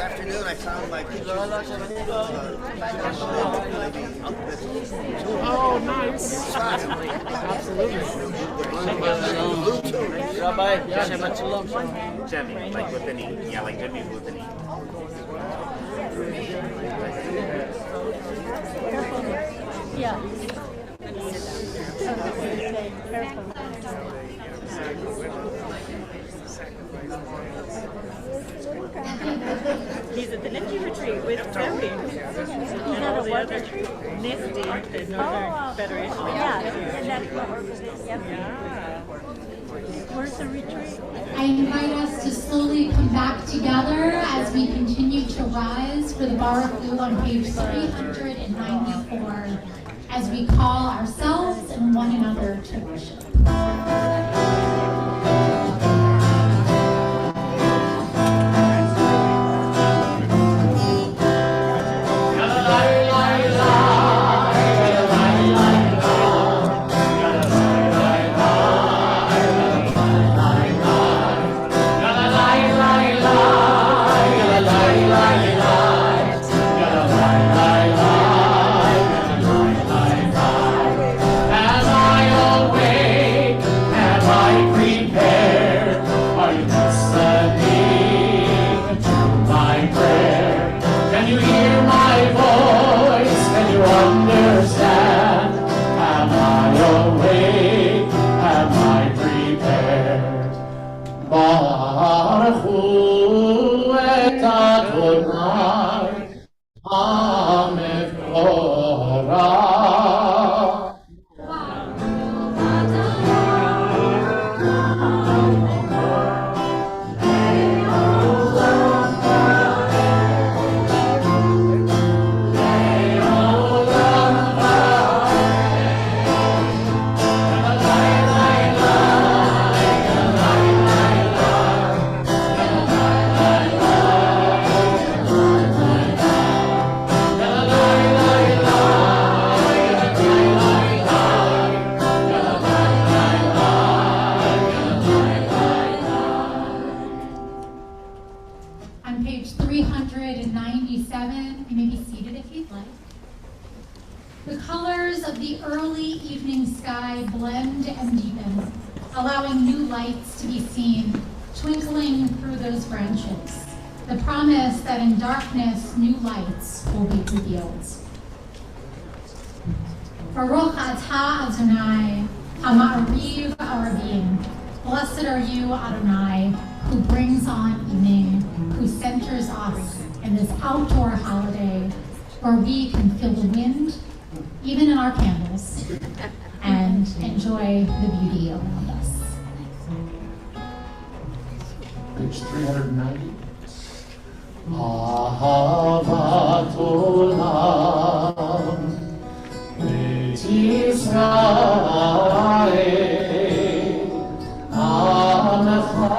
afternoon I found my picture. Oh, nice. Absolutely. Rabbi, Shabbat Shalom. Jimmy, like with an E. Yeah, like Jimmy with an E. Yeah. He's at the Nifty retreat with Zoe. He's at a what retreat? Nifty, the Northern Federation. Yeah, and that's what organization. Yep. Yeah. Where's the retreat? I invite us to slowly come back together as we continue to rise for the Baruch on page 394 as we call ourselves and one another to worship. Baruch atah Adonai, Ha'ma'ariv our being. Blessed are you, Adonai, who brings on evening, who centers us in this outdoor holiday where we can feel the wind, even in our candles, and enjoy the beauty around us. Page 390. Ahavat olam Yisrael Amecha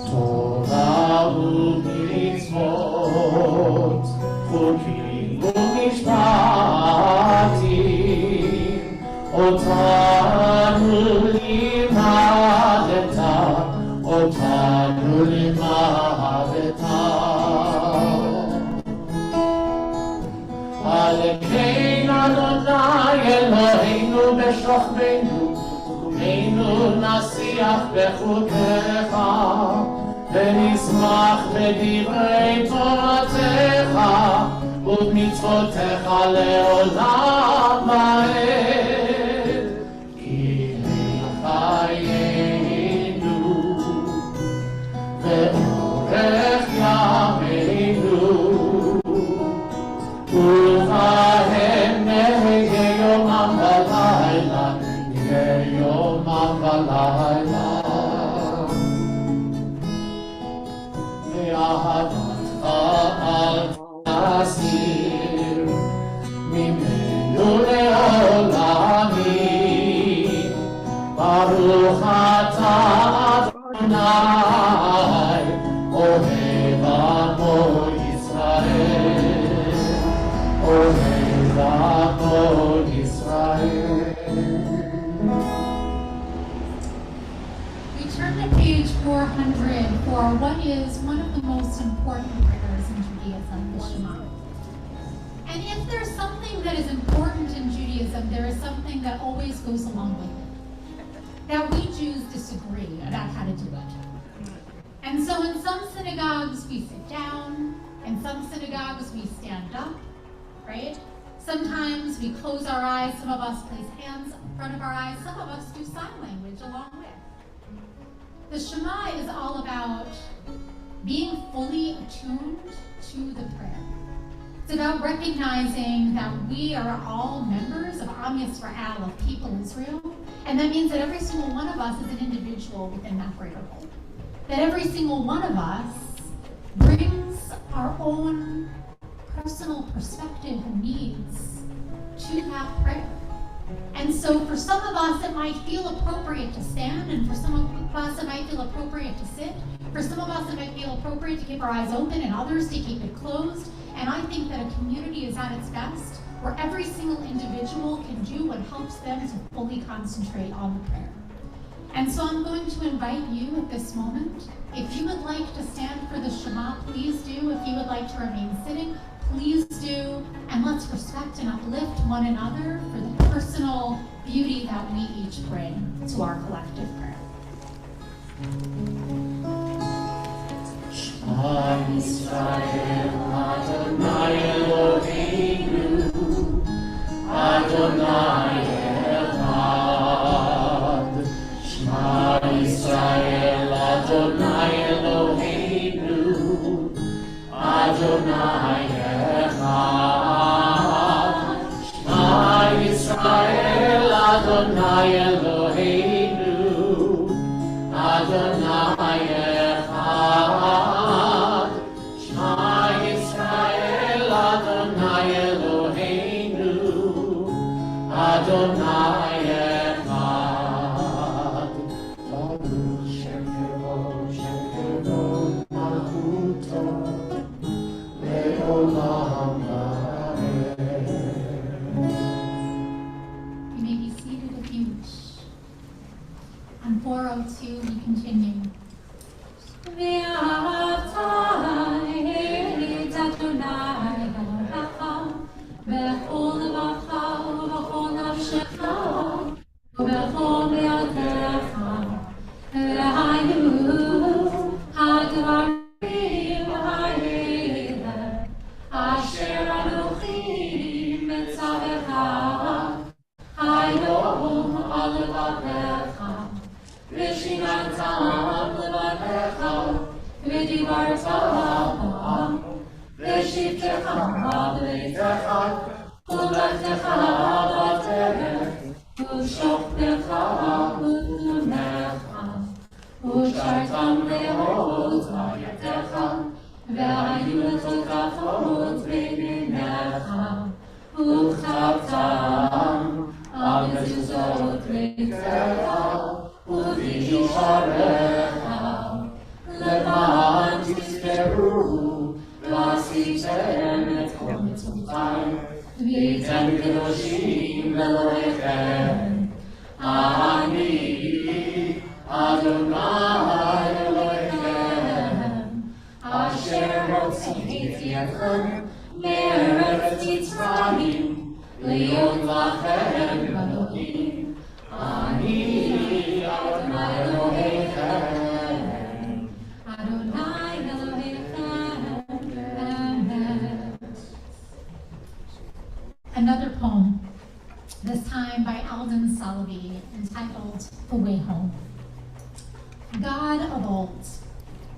Torah u'mitzvot Chukim u'mishpatim Otanu limadeta Otanu limadeta Alekein Adonai Eloheinu b'shokbenu Umeinu nasiach b'chukecha ונשמח בדברי תורתך ובמצוותיך לעולם ועד. כי הם חיינו ואורך ימינו ובהם נהיה יומם ולילה, נהיה יומם ולילה. אהבתך אל תסיר ממנו לעולמים. ברוך אתה אדוני אוהב עמו ישראל, אוהב עמו ישראל. is one of the most important prayers in Judaism, the Shema. And if there's something that is important in Judaism, there is something that always goes along with it. Now, we Jews disagree about how to do it. And so in some synagogues, we sit down. In some synagogues, we stand up, right? Sometimes we close our eyes. Some of us place hands in front of our eyes. Some of us do sign language along with. The Shema is all about being fully attuned to the prayer. It's about recognizing that we are all members of Am Yisrael, of people Israel, and that means that every single one of us is an individual within that greater whole. That every single one of us brings our own personal perspective and needs to that prayer. And so for some of us, it might feel appropriate to stand, and for some of us, it might feel appropriate to sit. For some of us, it might feel appropriate to keep our eyes open, and others to keep it closed. And I think that a community is at its best where every single individual can do what helps them to fully concentrate on the prayer. And so I'm going to invite you at this moment. If you would like to stand for the Shema, please do. If you would like to remain sitting, please do. And let's respect and uplift one another for the personal beauty that we each bring to our collective prayer. Shema Yisrael, Adonai Eloheinu, Adonai Echad. Shema Yisrael, Adonai Eloheinu, Adonai Echad. Shema Yisrael, Adonai Eloheinu, Adonai Echad. Shema Yisrael, Adonai Eloheinu, Adonai Echad. Baruch Shem Kevod Malchuto, Le'olam Va'ed. You may be seated if you wish. On 402, we continue. Another poem, this time by Alden Salaby, entitled The Way Home. God of old,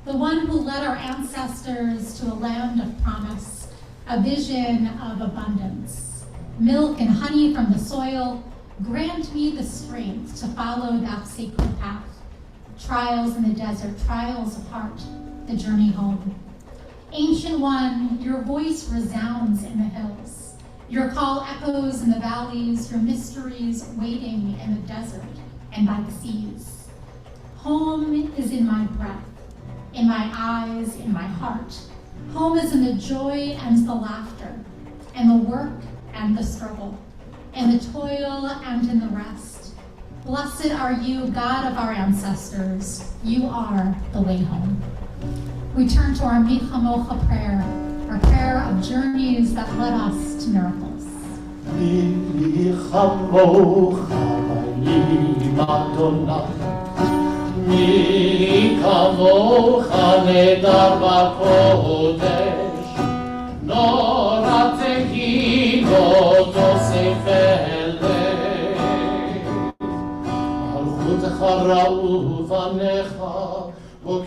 the one who led our ancestors to a land of promise, a vision of abundance, milk and honey from the soil, grant me the strength to follow that sacred path. Trials in the desert, trials of heart, the journey home. Ancient One, your voice resounds in the hills. Your call echoes in the valleys, your mysteries waiting in the desert and by the seas. Home is in my breath, in my eyes, in my heart. Home is in the joy and the laughter, and the work and the struggle, in the toil and in the rest. Blessed are you, God of our ancestors. You are the way home. we turn to our Mi Chamocha prayer, our prayer of journeys that led us to miracles. Mi chamocha banim Adonai, mi kamocha nedar b'kodesh, nora tehilot osef elei, malchutecha ra'u vanecha,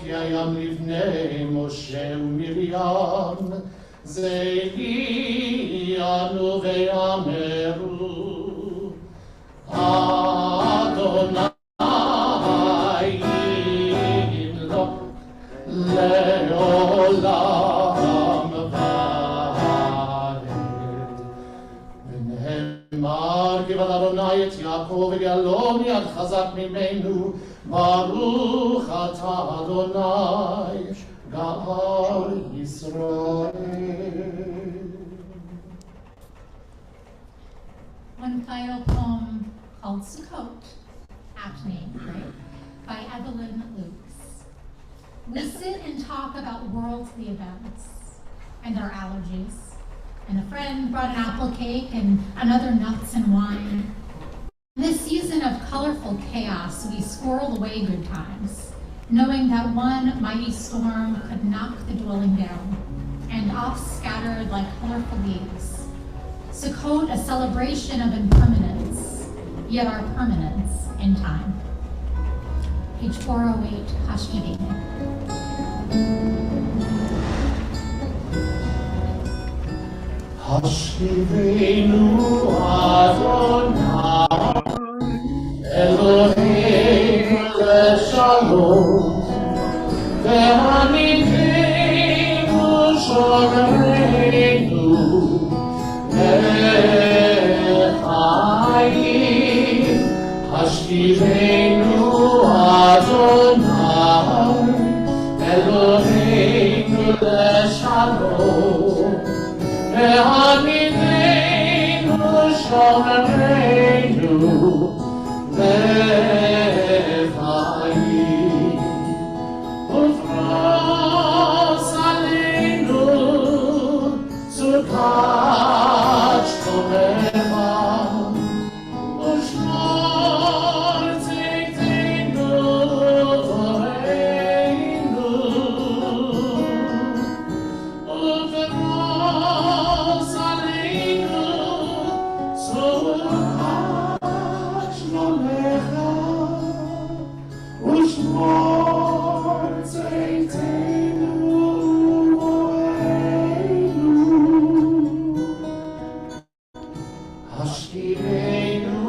כי הים לבני משה ומרים, זה הגיענו ויאמרו, אדוני ימלוך לעולם ועד. ונאמר כי בא אדוני את יעקב וגאלו מיד חזק ממנו, ברוך אתה אדוני גאל ישראל. One final poem called Chukat, happening, right, by Evelyn Lukes. We sit and talk about worldly events and our allergies. And a friend brought an apple cake and another nuts and wine. In this season of colorful chaos, we squirrel away good times, knowing that one mighty storm could knock the dwelling down, and off scattered like colorful leaves. Sukkot, a celebration of impermanence, yet our permanence in time. Page 408, Hashivim. Hashivenu Adonai, Eloheinu leshalom, ve'anidenu shomereinu lechayim. Hashivenu Adonai, Eloheinu leshalom, ve'anidenu shomereinu lechayim. Ufros aleinu Chukat shlomecha, ushmor tzidkenu toreinu. Ufros aleinu Chukat shlomecha, ushmor tzidkenu toreinu. Hashivenu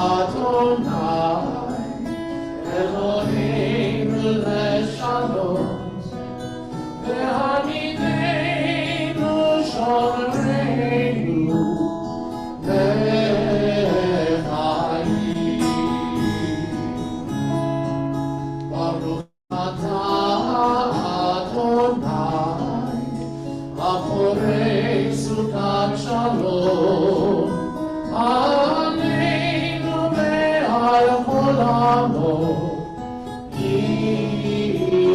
Adonai, Eloheinu leshalom, ve'anidenu shomereinu lechayim. Baruch atah Adonai, Aporei Chukat shalom, aleinu ve'al olamo, Yisrael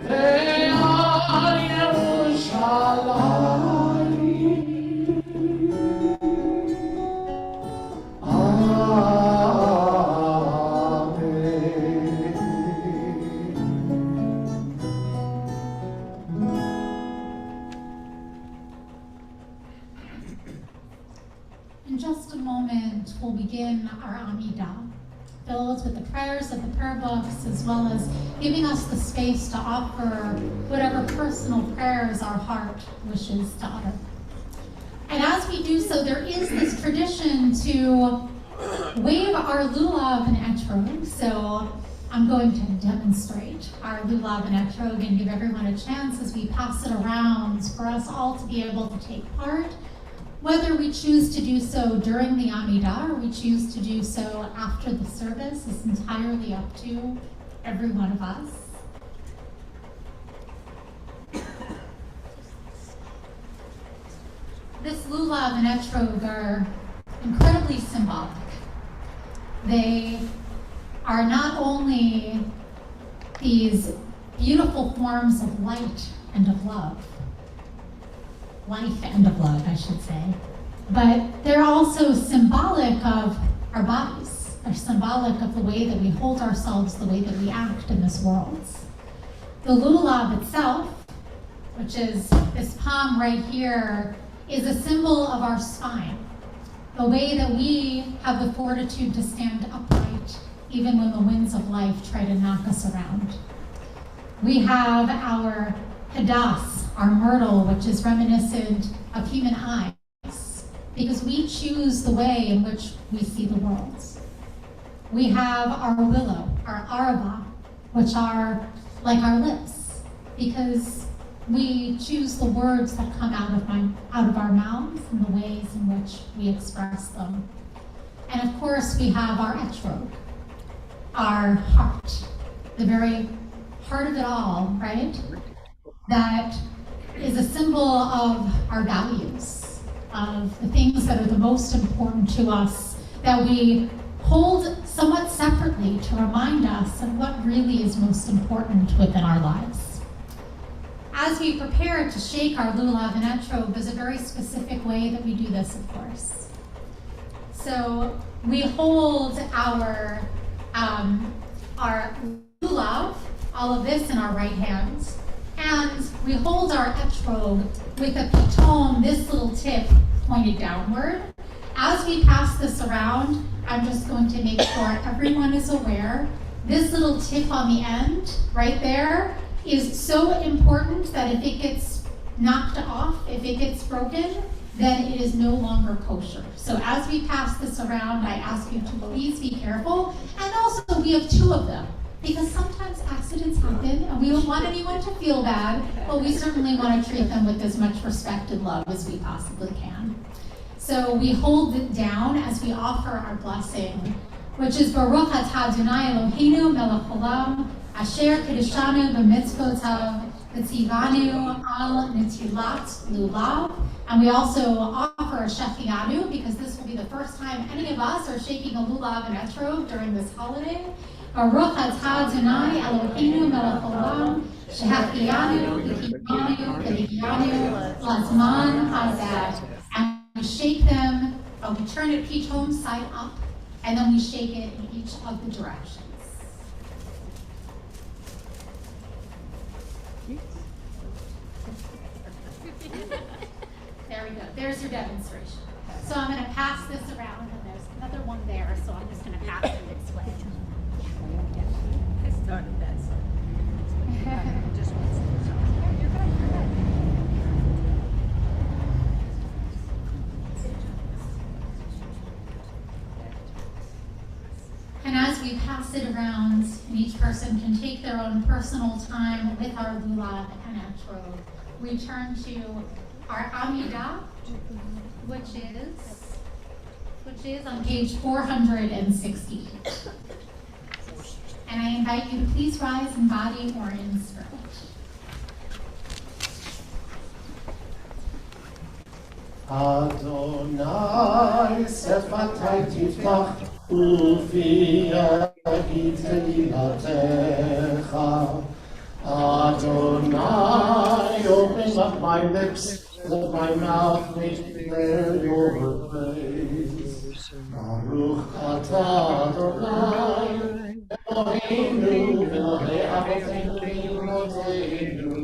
ve'al Yerushalayim. In just a moment, we'll begin our Amidah, filled with the prayers of the prayer books, as well as giving us the space to offer whatever personal prayers our heart wishes to utter. And as we do so, there is this tradition to wave our lulav and etrog. So I'm going to demonstrate our lulav and etrog and give everyone a chance as we pass it around for us all to be able to take part. Whether we choose to do so during the Amidah or we choose to do so after the service is entirely up to every one of us. This lulav and etrog are incredibly symbolic. They are not only these beautiful forms of light and of love. Life and of love, I should say. But they're also symbolic of our bodies. They're symbolic of the way that we hold ourselves, the way that we act in this world. The lulav itself, which is this palm right here, is a symbol of our spine. The way that we have the fortitude to stand upright even when the winds of life try to knock us around. We have our hadass, our myrtle, which is reminiscent of human eyes, because we choose the way in which we see the world. We have our willow, our araba, which are like our lips, because we choose the words that come out of our mouths and the ways in which we express them. And of course, we have our etrog, our heart, the very heart of it all, right? That is a symbol of our values, of the things that are the most important to us, that we hold somewhat separately to remind us of what really is most important within our lives. As we prepare to shake our lulav and etrog, there's a very specific way that we do this, of course. So we hold our lulav, all of this in our right hand, and we hold our etrog with a piton, this little tip pointed downward. As we pass this around, I'm just going to make sure everyone is aware. This little tip on the end, right there, is so important that if it gets knocked off, if it gets broken, then it is no longer kosher. So as we pass this around, I ask you to please be careful. And also, we have two of them, because sometimes accidents happen, and we don't want anyone to feel bad, but we certainly want to treat them with as much respect and love as we possibly can. So we hold it down as we offer our blessing, which is Baruch atah Adonai Eloheinu melech haolam, asher kiddushanu b'mitzvotav, v'tzivanu al netilat lulav. And we also offer a shechianu, because this will be the first time any of us are shaking a lulav and etrog during this holiday. Baruch atah Adonai Eloheinu melech haolam, shechianu v'kipanu v'higyanu lazman hazeh. And we shake them, we turn it piton side up, and then we shake it in each of the directions. There we go. There's your demonstration. So I'm going to pass this around, and there's another one there, so I'm just going to pass it this way. I started that. Just And as we pass it around, and each person can take their own personal time with our lulav and etrog, we turn to our Amidah, which is on page 460. And I invite you to please rise in body or in spirit. Adonai sefatai tiftach ufi yagid teilatecha. Adonai, open up my lips, let my mouth may declare your praise. Baruch atah Adonai, Eloheinu, Elohei Avoteinu v'Imotzeinu,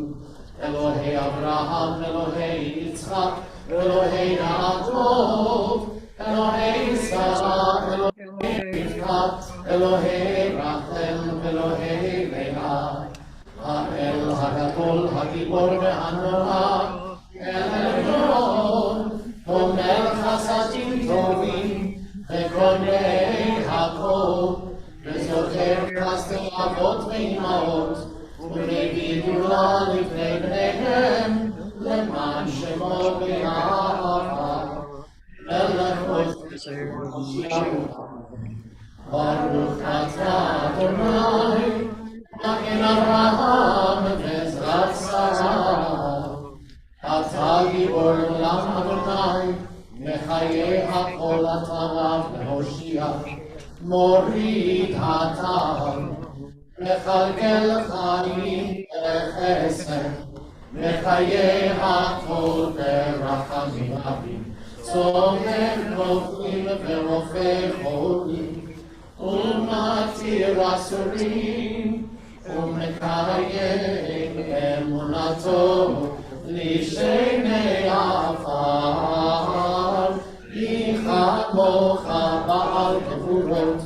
Elohei Abraham, Elohei Yitzchak, Elohei Yaakov, Elohei Sarah, Elohei Rivka, Elohei Rachel, Elohei Leah. האל הגדול, הגיבור והנורא, אל עליון, אומר חסדים טובים, וקונה הכל, וזוכר חסדי אבות ואימהות, ומביא גאולה לפני בניהם, למען שמו ויערה. מלך ברוך אתה אדוני, Magen Avraham Bezrat Sarah, אתה גיבור עולם אדוני, מחיה הכל אתה רב להושיע, מוריד הטעם, מכלכל חיים וחסד, מחיי הטוב ברחמים רבים, צומח רופאים ורופא חולים, ומתיר אסורים, ומקיים אמונתו לשני עפר, מי כמוך בעל גבורות,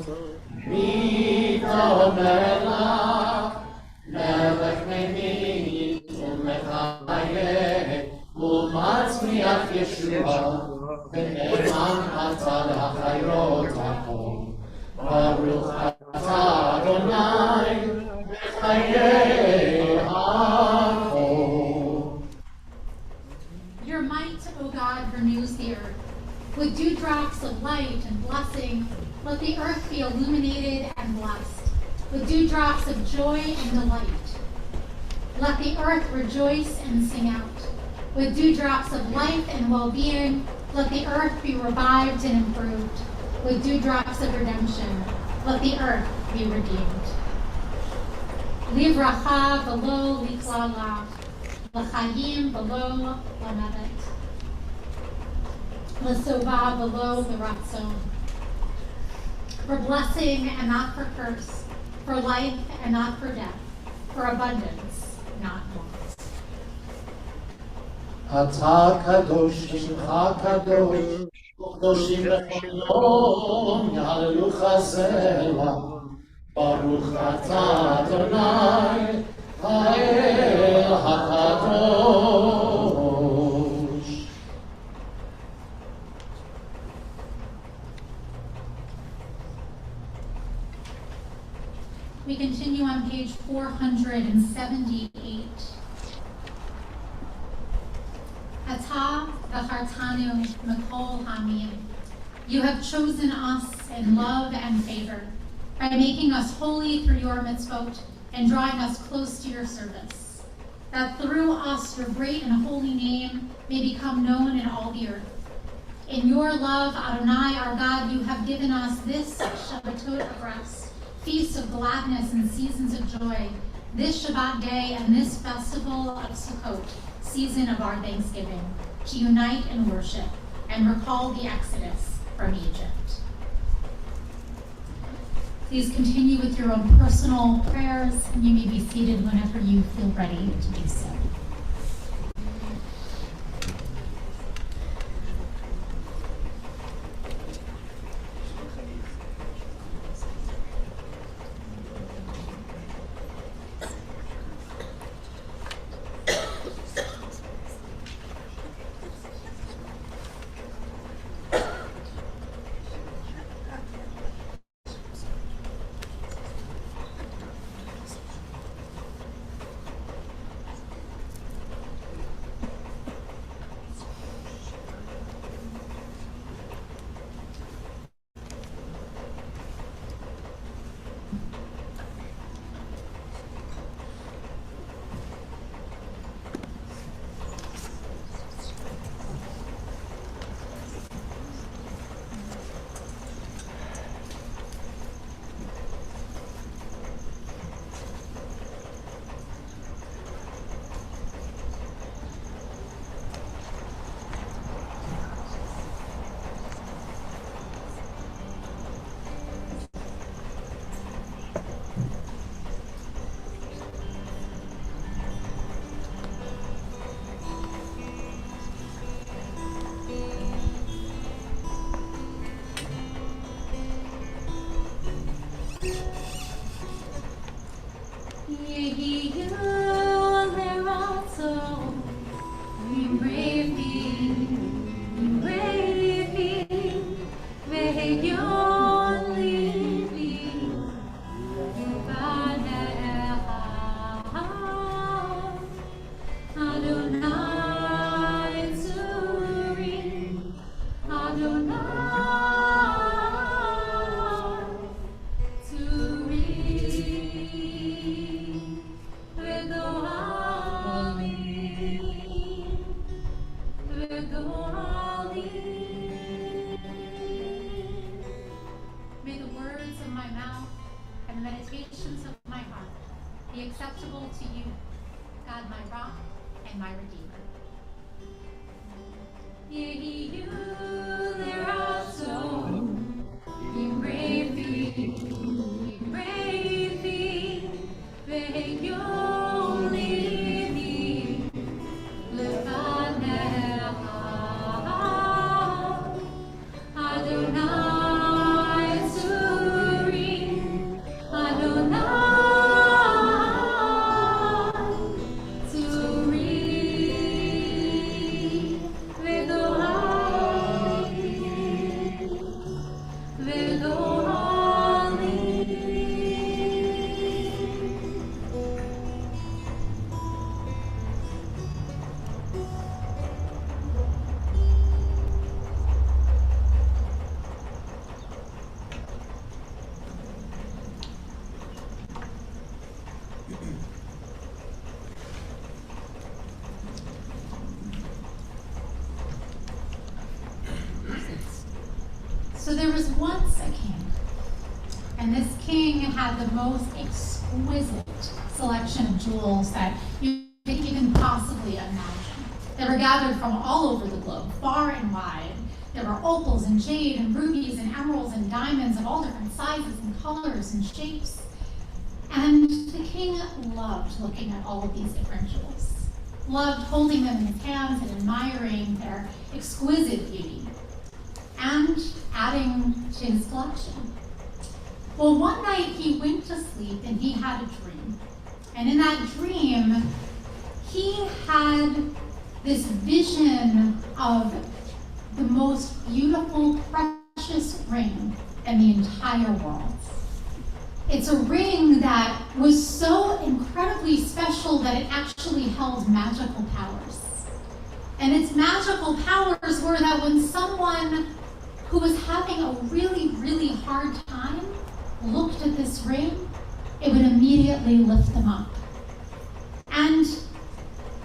מי דומה לך, מלך ממית ומחיה, ומצמיח ישועה, ונאמן אתה להחיות הכל. ברוך אתה אדוני בחיי הכל. Your might, O God, renews the earth. With dewdrops of light and blessing, let the earth be illuminated and blessed. With dewdrops of joy and delight, let the earth rejoice and sing out. With dewdrops of life and well-being, let the earth be revived and improved. With dewdrops of redemption, let the earth be redeemed. Livracha v'lo liklala, l'chayim v'lo l'mevet, l'sova v'lo l'ratzon. For blessing and not for curse, for life and not for death, for abundance, not want. אתה קדוש, שמך קדוש, וקדושים בכל יום, יהללוך סלע. ברוך אתה אדוני, האל הקדוש. We continue on page 478. Ata v'chartanu mikol hamim. You have chosen us in love and favor by making us holy through your mitzvot and drawing us close to your service, that through us your great and holy name may become known in all the earth. In your love, Adonai, our God, you have given us this Shabbatot of rest, feast of gladness and seasons of joy, this Shabbat day and this festival of Sukkot, season of our Thanksgiving, to unite in worship and recall the Exodus from Egypt. Please continue with your own personal prayers, and you may be seated whenever you feel ready to do so. my Redeemer. Yehiyu leraso, Yirevi, Ve'yom livi, levanecha, Adonai Tzuri, Adonai Tzuri, Ve'lohali, Ve'lohali. So there was once a king, and this king had the most exquisite selection of jewels that you could even possibly imagine. They were gathered from all over the globe, far and wide. There were opals and jade and rubies and emeralds and diamonds of all different sizes and colors and shapes. And the king loved looking at all of these different jewels, loved holding them in his hands and admiring their exquisite beauty, and adding to his collection. Well, one night he went to sleep and he had a dream. And in that dream, he had this vision of the most beautiful, precious ring in the entire world. It's a ring that was so incredibly special that it actually held magical powers. And its magical powers were that when someone who was having a really, really hard time looked at this ring, it would immediately lift them up. And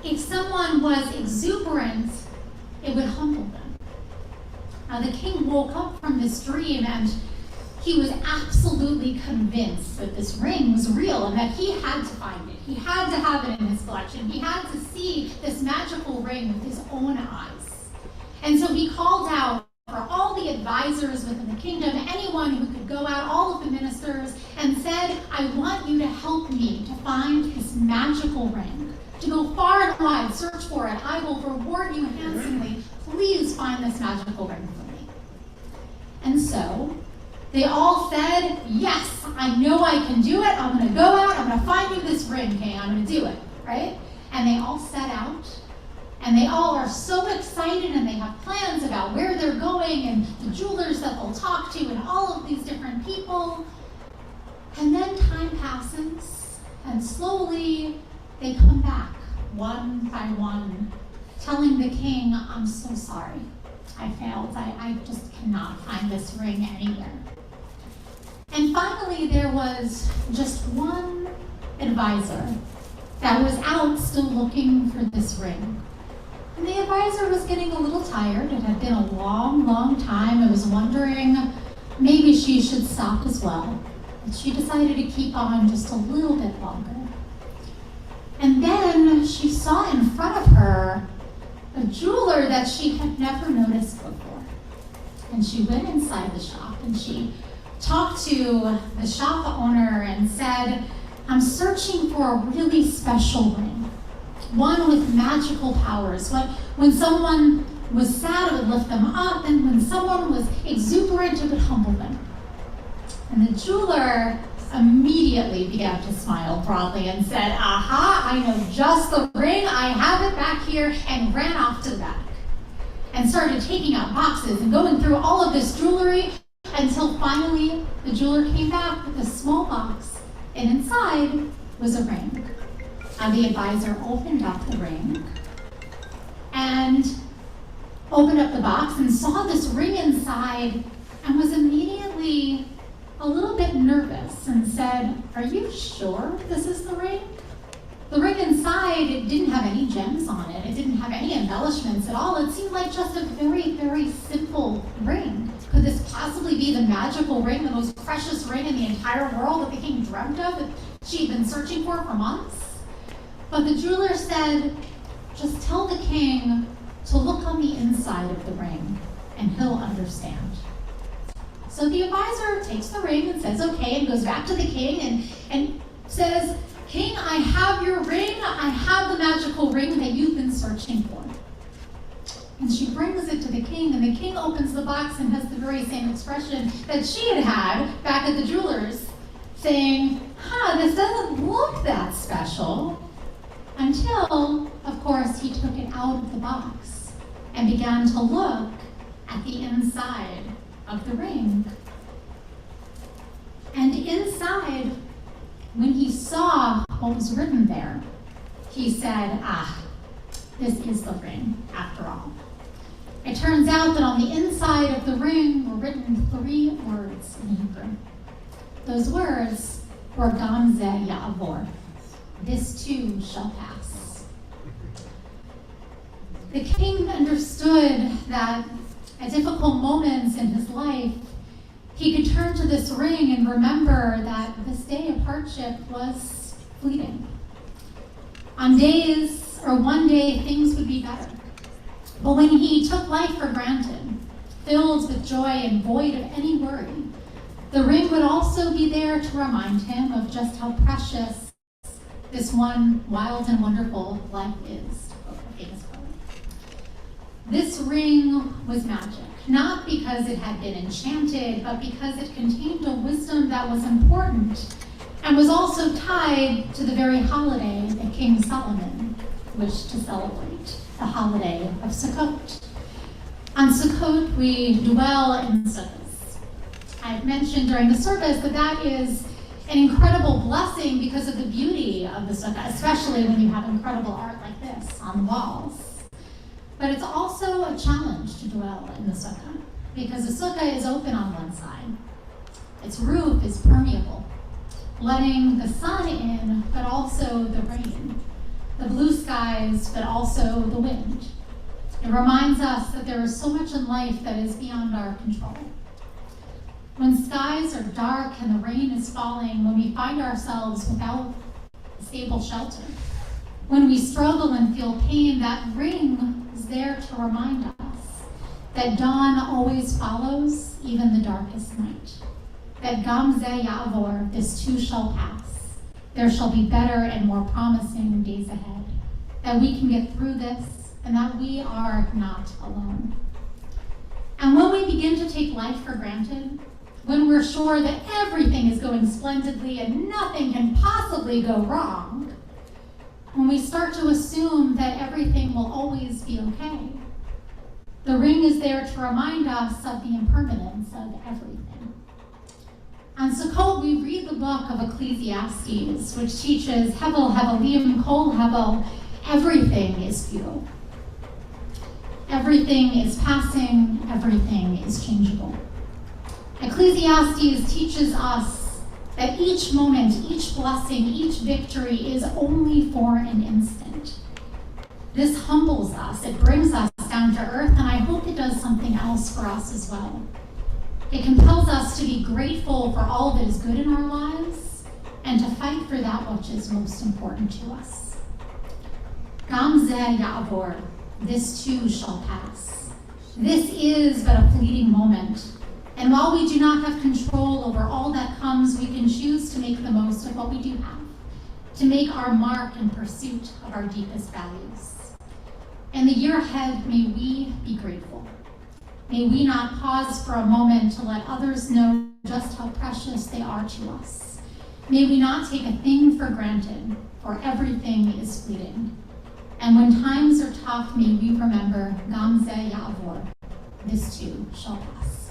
if someone was exuberant, it would humble them. Now the king woke up from this dream and he was absolutely convinced that this ring was real and that he had to find it. He had to have it in his collection. He had to see this magical ring with his own eyes. And so he called out for all the advisors within the kingdom, anyone who could go out, all of the ministers, and said, I want you to help me to find this magical ring. To go far and wide, search for it. I will reward you handsomely. Please find this magical ring for me. And so they all said, yes, I know I can do it. I'm going to go out. I'm going to find you this ring, king. I'm going to do it, right? And they all set out. And they all are so excited and they have plans about where they're going and the jewelers that they'll talk to and all of these different people. And then time passes and slowly they come back one by one, telling the king, I'm so sorry. I failed. I just cannot find this ring anywhere. And finally there was just one advisor that was out still looking for this ring. And the advisor was getting a little tired. It had been a long, long time. I was wondering maybe she should stop as well. But she decided to keep on just a little bit longer. And then she saw in front of her a jeweler that she had never noticed before. And she went inside the shop and she talked to the shop owner and said, I'm searching for a really special ring. One with magical powers. When someone was sad, it would lift them up, and when someone was exuberant, it would humble them. And the jeweler immediately began to smile broadly and said, aha, I know just the ring, I have it back here, and ran off to the back. And started taking out boxes and going through all of this jewelry until finally the jeweler came back with a small box, and inside was a ring. And the advisor opened up the ring and opened up the box and saw this ring inside and was immediately a little bit nervous and said, are you sure this is the ring? The ring inside, it didn't have any gems on it. It didn't have any embellishments at all. It seemed like just a very, very simple ring. Could this possibly be the magical ring, the most precious ring in the entire world that the king dreamt of, that she'd been searching for months? But the jeweler said, just tell the king to look on the inside of the ring, and he'll understand. So the advisor takes the ring and says, okay, and goes back to the king and says, King, I have your ring. I have the magical ring that you've been searching for. And she brings it to the king, and the king opens the box and has the very same expression that she had had back at the jeweler's, saying, this doesn't look that special. Until, of course, he took it out of the box and began to look at the inside of the ring. And inside, when he saw what was written there, he said, this is the ring after all. It turns out that on the inside of the ring were written 3 words in Hebrew. Those words were Gam Zeh Ya'avor. This too shall pass. The king understood that at difficult moments in his life, he could turn to this ring and remember that this day of hardship was fleeting. On days, or one day, things would be better. But when he took life for granted, filled with joy and void of any worry, the ring would also be there to remind him of just how precious this one wild and wonderful life is, to quote a famous poet. This ring was magic, not because it had been enchanted, but because it contained a wisdom that was important and was also tied to the very holiday that King Solomon wished to celebrate, the holiday of Sukkot. On Sukkot, we dwell in sukkahs. I've mentioned during the service that is an incredible blessing because of the beauty of the sukkah, especially when you have incredible art like this on the walls. But it's also a challenge to dwell in the sukkah because the sukkah is open on one side. Its roof is permeable, letting the sun in, but also the rain, the blue skies, but also the wind. It reminds us that there is so much in life that is beyond our control. When skies are dark and the rain is falling, when we find ourselves without a stable shelter, when we struggle and feel pain, that ring is there to remind us that dawn always follows even the darkest night. That Gam Zeh Ya'avor, this too shall pass. There shall be better and more promising days ahead. That we can get through this and that we are not alone. And when we begin to take life for granted, when we're sure that everything is going splendidly and nothing can possibly go wrong, when we start to assume that everything will always be okay, the ring is there to remind us of the impermanence of everything. On Sukkot, we read the book of Ecclesiastes, which teaches Hevel, Hevelim, Kol Hevel, everything is futile. Everything is passing, everything is changeable. Ecclesiastes teaches us that each moment, each blessing, each victory is only for an instant. This humbles us, it brings us down to earth, and I hope it does something else for us as well. It compels us to be grateful for all that is good in our lives and to fight for that which is most important to us. Gam Zeh Ya'avor, this too shall pass. This is but a fleeting moment. And while we do not have control over all that comes, we can choose to make the most of what we do have, to make our mark in pursuit of our deepest values. In the year ahead, may we be grateful. May we not pause for a moment to let others know just how precious they are to us. May we not take a thing for granted, for everything is fleeting. And when times are tough, may we remember Gam Zeh Ya'avor, this too shall pass.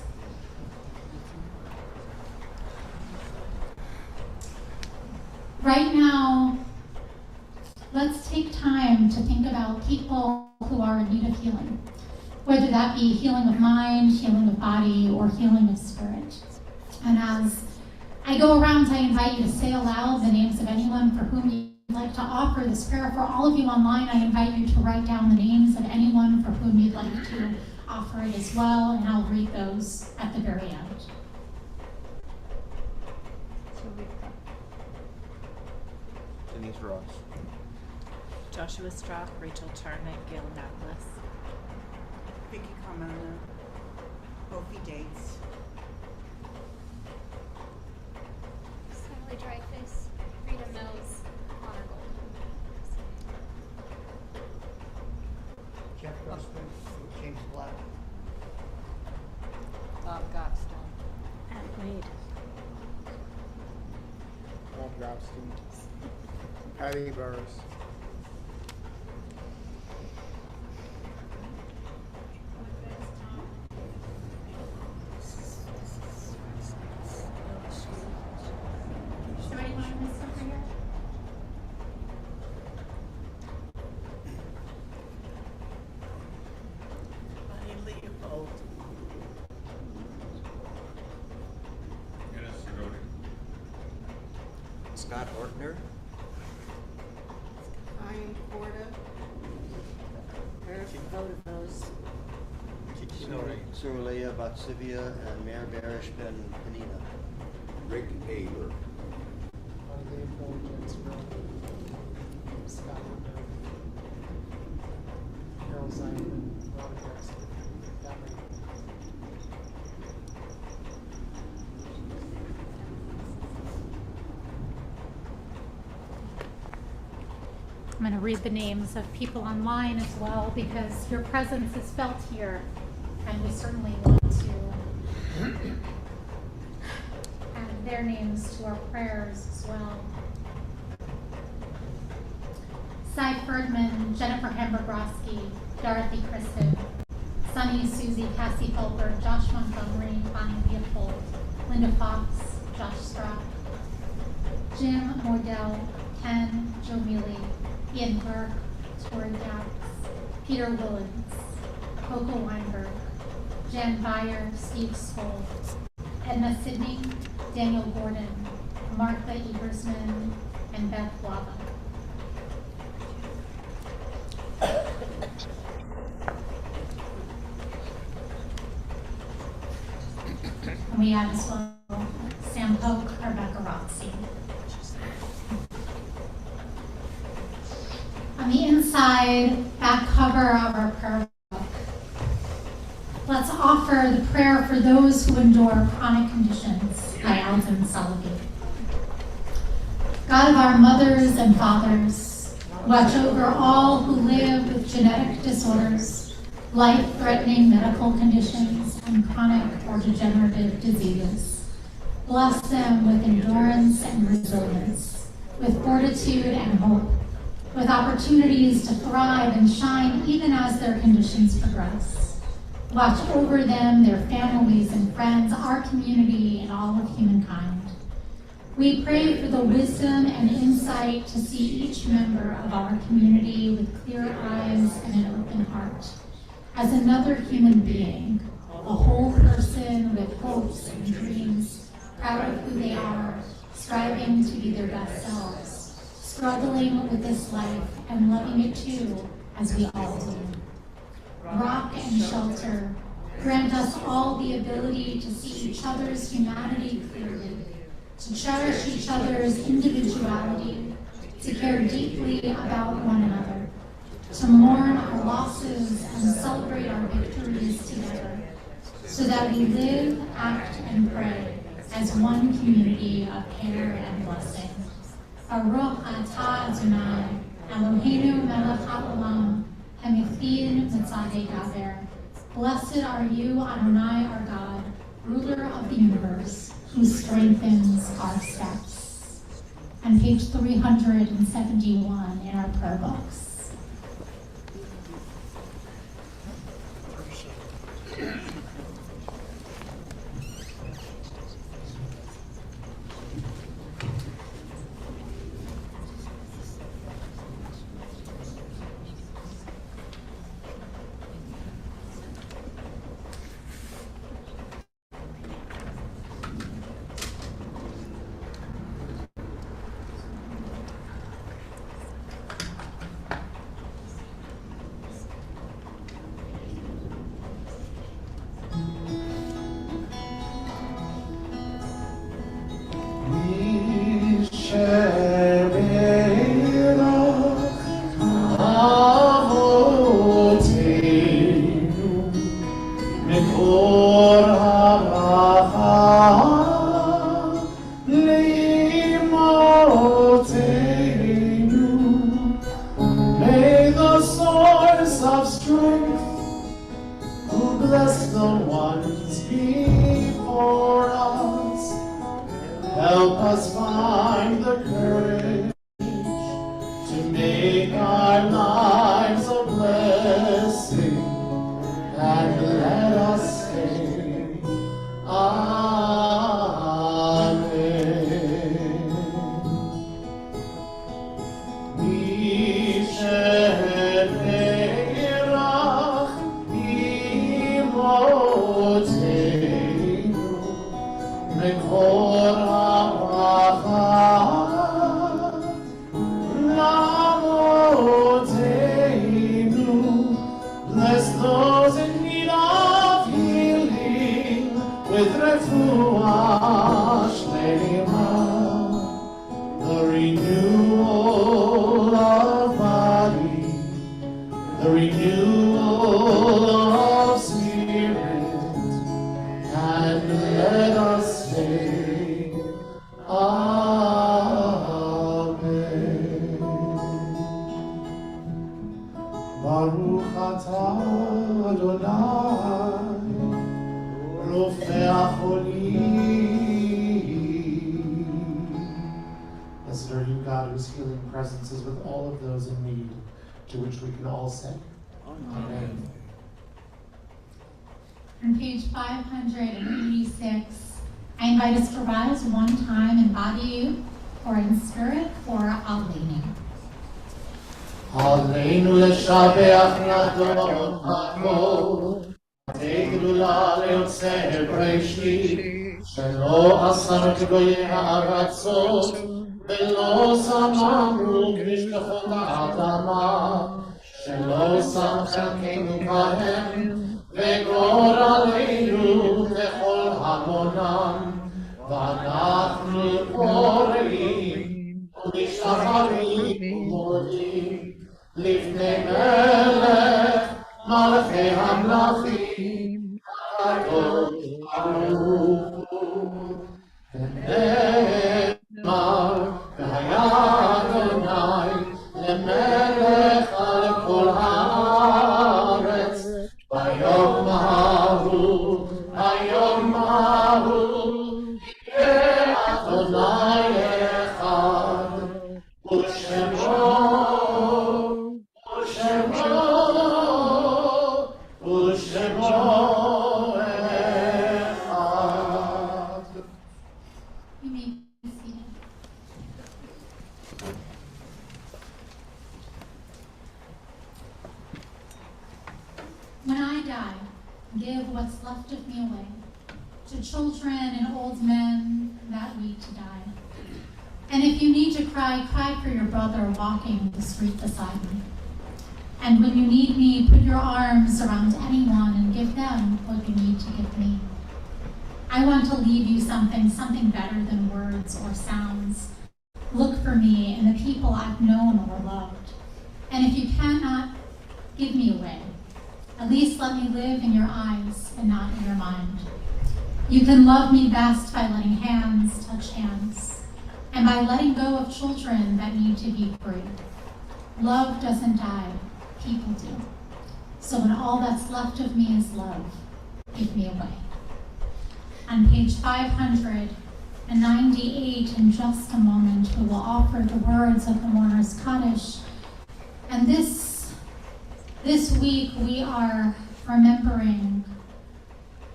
Right now, let's take time to think about people who are in need of healing, whether that be healing of mind, healing of body, or healing of spirit. And as I go around, I invite you to say aloud the names of anyone for whom you'd like to offer this prayer. For all of you online, I invite you to write down the names of anyone for whom you'd like to offer it as well, and I'll read those at the very end. Denise Ross. Joshua Strock, Rachel Charnick, Gail Naples. Vicky Carmona, Kofi Dates, Sally Dreyfus, Rita Mills, Connor Gold. Jeff Grossman, James Black. Bob Gopstone, Pat Wade. Bob Gopstein. Patty Burris. Is there anyone I missed over here? Scott Ortner. Ryan Porter, Eric Vodavos. Suraleya Batsivia and Mayor Barish Ben Panina. Rick Haber. Scott Hunter, Carol Simon, Robert Jackson, that many. I'm going to read the names of people online as well because your presence is felt here and we certainly want to add their names to our prayers as well. Cy Ferdman, Jennifer Hamburg-Broski, Dorothy Kristen, Sunny, Susie, Cassie Fulber, Josh Montgomery, Bonnie Leopold, Linda Fox, Josh Strock, Jim Mordell, Ken, Joe Mealy, Ian Burke, Tori Dax, Peter Willens, Coco Weinberg, Jan Beyer, Steve Skoll, Edna Sidney, Daniel Gordon, Martha Ebersman, and Beth Wava. And we add as well Sam Polk, Rebecca Roxy. On the inside back cover of our prayer book, let's offer the prayer for those who endure chronic conditions by Alton Sullivan. God of our mothers and fathers, watch over all who live with genetic disorders, life-threatening medical conditions, and chronic or degenerative diseases. Bless them with endurance and resilience, with fortitude and hope, with opportunities to thrive and shine even as their conditions progress. Watch over them, their families and friends, our community, and all of humankind. We pray for the wisdom and insight to see each member of our community with clear eyes and an open heart, as another human being, a whole person with hopes and dreams, proud of who they are, striving to be their best selves, struggling with this life and loving it too, as we all do. Rock and shelter, grant us all the ability to see each other's humanity clearly, to cherish each other's individuality, to care deeply about one another, to mourn our losses and celebrate our victories together, so that we live, act, and pray as one community of care and blessing. Baruch atah Adonai, Eloheinu melech haolam, hamichin mitzadei daber. Blessed are you, Adonai, our God, ruler of the universe, who strengthens our steps. And page 371 in our prayer books. before us. Help us find the courage to make our lives a blessing, and let us say, Amen. Bless those in need of healing with refuah shlema, the renewal of body, the renewal of spirit, and let us say, Amen. Baruch atah Adonai, Rofei HaCholim. Blessed are you, God, whose healing presence is with all of those in need, to which we can all say, Amen. On page 586, I invite us to rise one time in body or in spirit for Aleinu. Aleinu leshabeach yadon hakol, tegdula leyotzei breishi, shelo asanu k'goyei ha'aratzot, velo samanu k'nishkachot ha'adama, shelo sam chelkeinu kahem, וגור עלינו ככל המונם, ואנחנו קוראים ומשתחווים ומודים לפני מלך מלכי המלכים, הקדוש ברוך הוא. ונאמר, והיה אדוני למלך על כל הארץ, היום ההוא, יהיה אדוני אחד, ושמו אחד. You may be seated. When I die, give what's left of me away to children and old men that week to die. And if you need to cry, cry for your brother walking the street beside me. And when you need me, put your arms around anyone and give them what you need to give me. I want to leave you something better than words or sounds. Look for me in the people I've known or loved. And if you cannot give me away, at least let me live in your eyes and not in your mind. You can love me best by letting hands touch hands, and by letting go of children that need to be free. Love doesn't die, people do. So when all that's left of me is love, give me away. On page 598, in just a moment, we will offer the words of the mourner's Kaddish. And this week we are remembering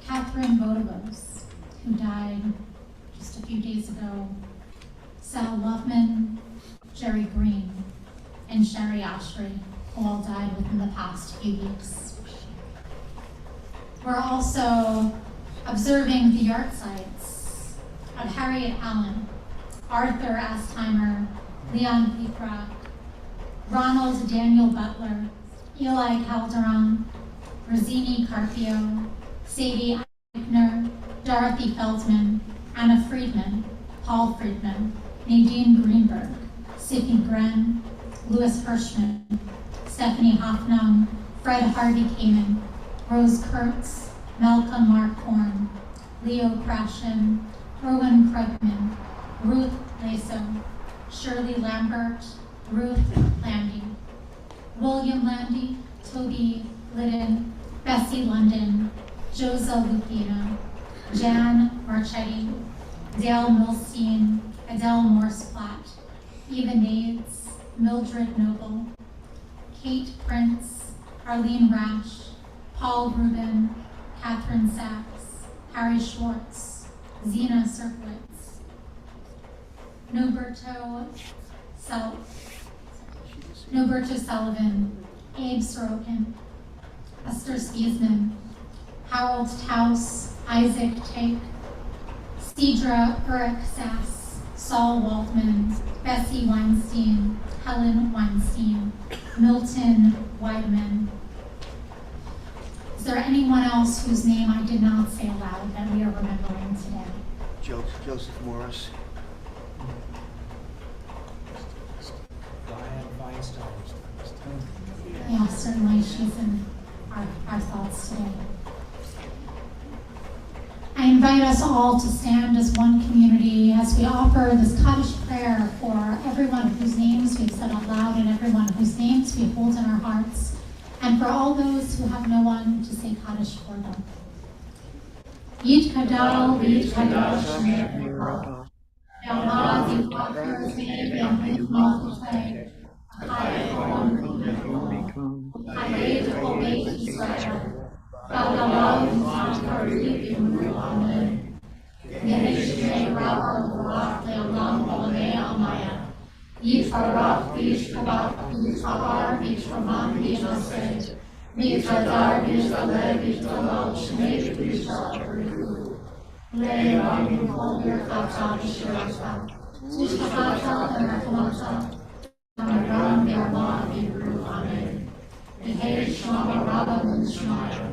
Catherine Vodovos, who died just a few days ago, Sal Loveman, Jerry Green, and Sherry Ashry, who all died within the past few weeks. We're also observing the yard sites of Harriet Allen, Arthur Astheimer, Leon Peacock, Ronald Daniel Butler, Eli Calderon, Rosini Carpio, Sadie Eichner, Dorothy Feldman, Anna Friedman, Paul Friedman, Nadine Greenberg, Sidney Gren, Louis Hirschman, Stephanie Hoffnung, Fred Harvey Kamen, Rose Kurtz, Malcolm Markhorn, Leo Krashen, Erwin Krugman, Ruth Laso, Shirley Lambert, Ruth Landy, William Landy, Toby Liddon, Bessie London, Josa Lupino, Jan Marchetti, Dale Milstein, Adele Morse-Platt, Eva Nades, Mildred Noble, Kate Prince, Arlene Rash, Paul Rubin, Catherine Sachs, Harry Schwartz, Zena Serkowitz, Noberto Sullivan, Abe Sorokin, Esther Skiesman, Harold Taus, Isaac Take, Cedra Urich Sass, Saul Waldman, Bessie Weinstein, Helen Weinstein, Milton Weidman. Is there anyone else whose name I did not say aloud that we are remembering today? Joseph Morris. Diane Feinstein. Yeah, certainly she's in our thoughts today. I invite us all to stand as one community as we offer this Kaddish prayer for everyone whose names we've said out loud and everyone whose names we hold in our hearts, and for all those who have no one to say Kaddish for them. Yit Kadal, Yit Kadash, Yamad, Yitwaker, Yam, Yitmah, Hayed, Obey, Israel. Amen. Yifarach, Yishkabach, Yishkabar, Yishraman, Yishased, Yishadar, Yishaleh, Yishalal, Shneid, Yishal, Le'am, Yishal, Yirchata, Yishirata, Yishkabata, and Rachmata, Amaram, Yamah, Yibru, Amen. Yehei, Shema, Rabba, Yishmaya.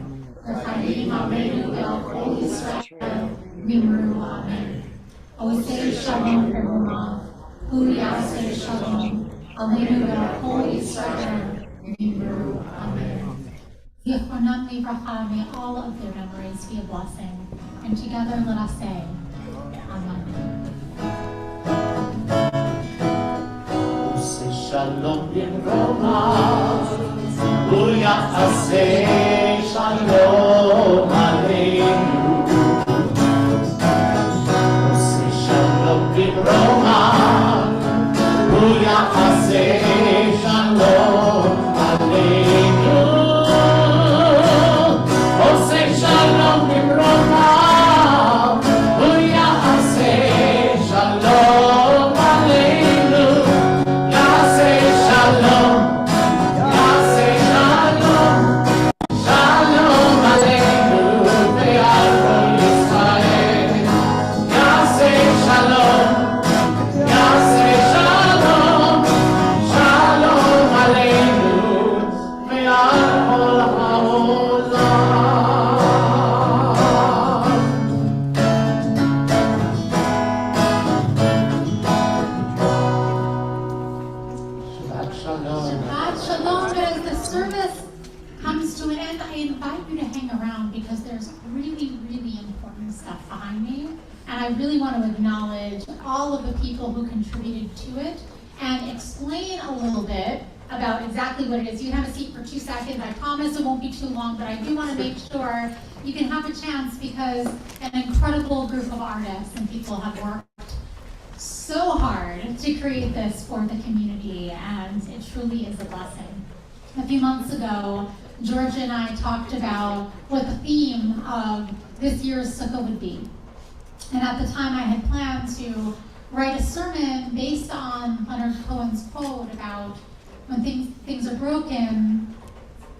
L'chaim Aleinu El Kol Yisrael, Yimru, Amen. Osei Shalom Perumah, Hu Yaseh Shalom, Aleinu El Kol Yisrael, Yimru, Amen. Zichronam Livracha, may all of their memories be a blessing, and together let us say, Amen. Osei Shalom Livracha, Hu Yaseh Shalom Aleinu, Osei Shalom Livracha, Hu Yaseh Shalom Aleinu, Osei Shalom Livracha, Hu Yaseh Shalom Aleinu, Yaseh Shalom. Who contributed to it and explain a little bit about exactly what it is. You can have a seat for 2 seconds. I promise it won't be too long, but I do want to make sure you can have a chance because an incredible group of artists and people have worked so hard to create this for the community, and it truly is a blessing. A few months ago, Georgia and I talked about what the theme of this year's Sukkah would be. And at the time I had planned to write a sermon based on Leonard Cohen's quote about when things are broken,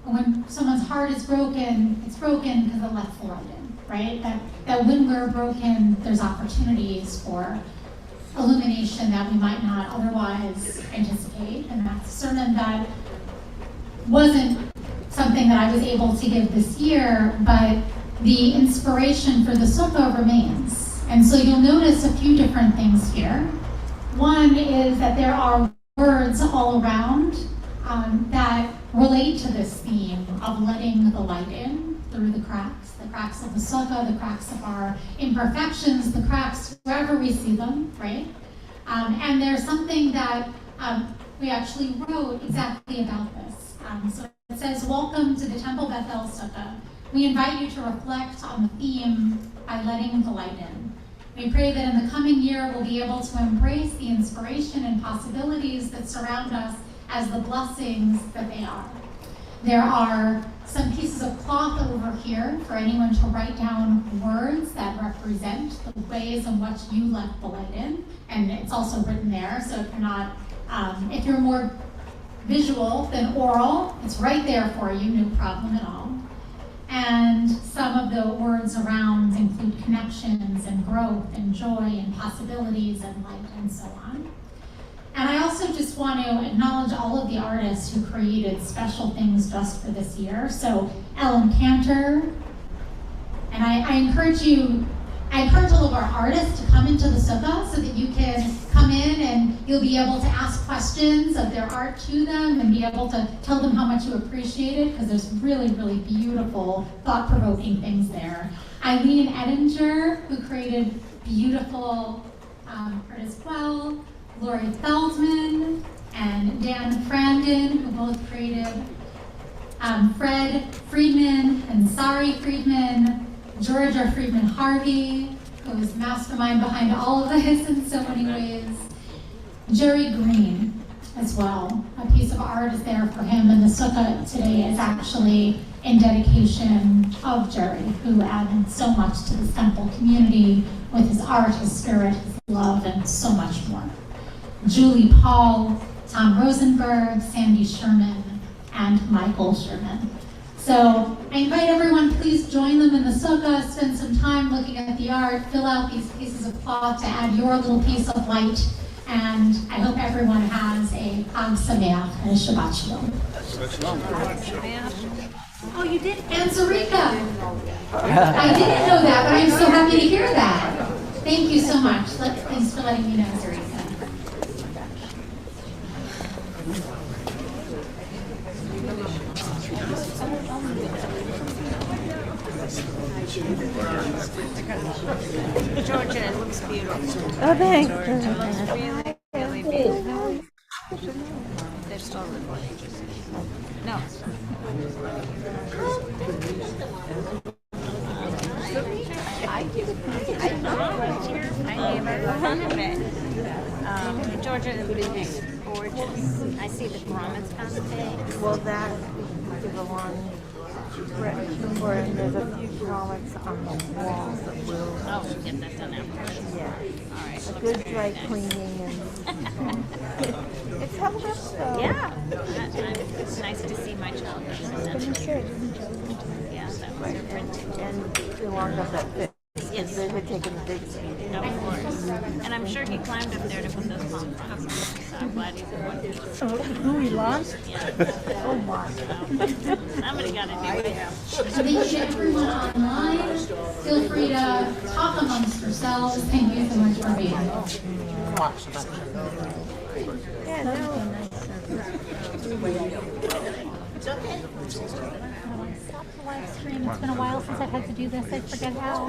when someone's heart is broken, it's broken because it lets the light in, right? That when we're broken, there's opportunities for illumination that we might not otherwise anticipate. And that's a sermon that wasn't something that I was able to give this year, but the inspiration for the Sukkah remains. And so you'll notice a few different things here. One is that there are words all around that relate to this theme of letting the light in through the cracks of the Sukkah, the cracks of our imperfections, the cracks wherever we see them, right? And there's something that we actually wrote exactly about this. So it says, welcome to the Temple Bethel Sukkah, We invite you to reflect on the theme by letting the light in. We pray that in the coming year we'll be able to embrace the inspiration and possibilities that surround us as the blessings that they are. There are some pieces of cloth over here for anyone to write down words that represent the ways in which you let the light in, and it's also written there. So if you're more visual than oral, it's right there for you, no problem at all. And some of the words around include connections and growth and joy and possibilities and light and so on. And I also just want to acknowledge all of the artists who created special things just for this year. So Ellen Cantor, and I encourage all of our artists to come into the sukkah so that you can come in and you'll be able to ask questions of their art to them and be able to tell them how much you appreciate it, because there's really, really beautiful, thought-provoking things there. Eileen Edinger, who created beautiful art as well. Lori Feldman and Dan Frandon, who both created Fred Friedman and Sari Friedman, Georgia Friedman Harvey, who is mastermind behind all of this in so many ways. Jerry Green as well. A piece of art is there for him, and the sukkah today is actually in dedication of Jerry, who added so much to this temple community with his art, his spirit, his love, and so much more. Julie Paul, Tom Rosenberg, Sandy Sherman, and Michael Sherman. So I invite everyone, please join them in the sukkah, spend some time looking at the art, fill out these pieces of cloth to add your little piece of light, and I hope everyone has a Chag Sameach and a Shabbat Shalom. Oh, you did? And Sarika. I didn't know that, but I'm so happy to hear that. Thank you so much. Thanks for letting me know, Sarika. Georgia, it looks beautiful. Oh, thanks. Really, really beautiful. They're still recording. No. Georgia is gorgeous. I see the grommets on the page. Well, that is a long direction where there's a few comics on the walls that will. Oh, we'll get that done after. Yeah. All right. A good dry cleaning and it's held up though. Yeah. It's nice to see my child represented. Yeah, that was a print. And the long of that fit. Yes. They had taken the big speed. Of course. And I'm sure he climbed up there to put those palm fronds. So I'm glad he's in one piece. Oh, who he lost? Yeah. Oh my. Somebody got to do it. Thank you to everyone online. Feel free to talk amongst yourselves. Thank you so much for being here. Yeah, no. Stop the live stream. It's been a while since I've had to do this. I forget how.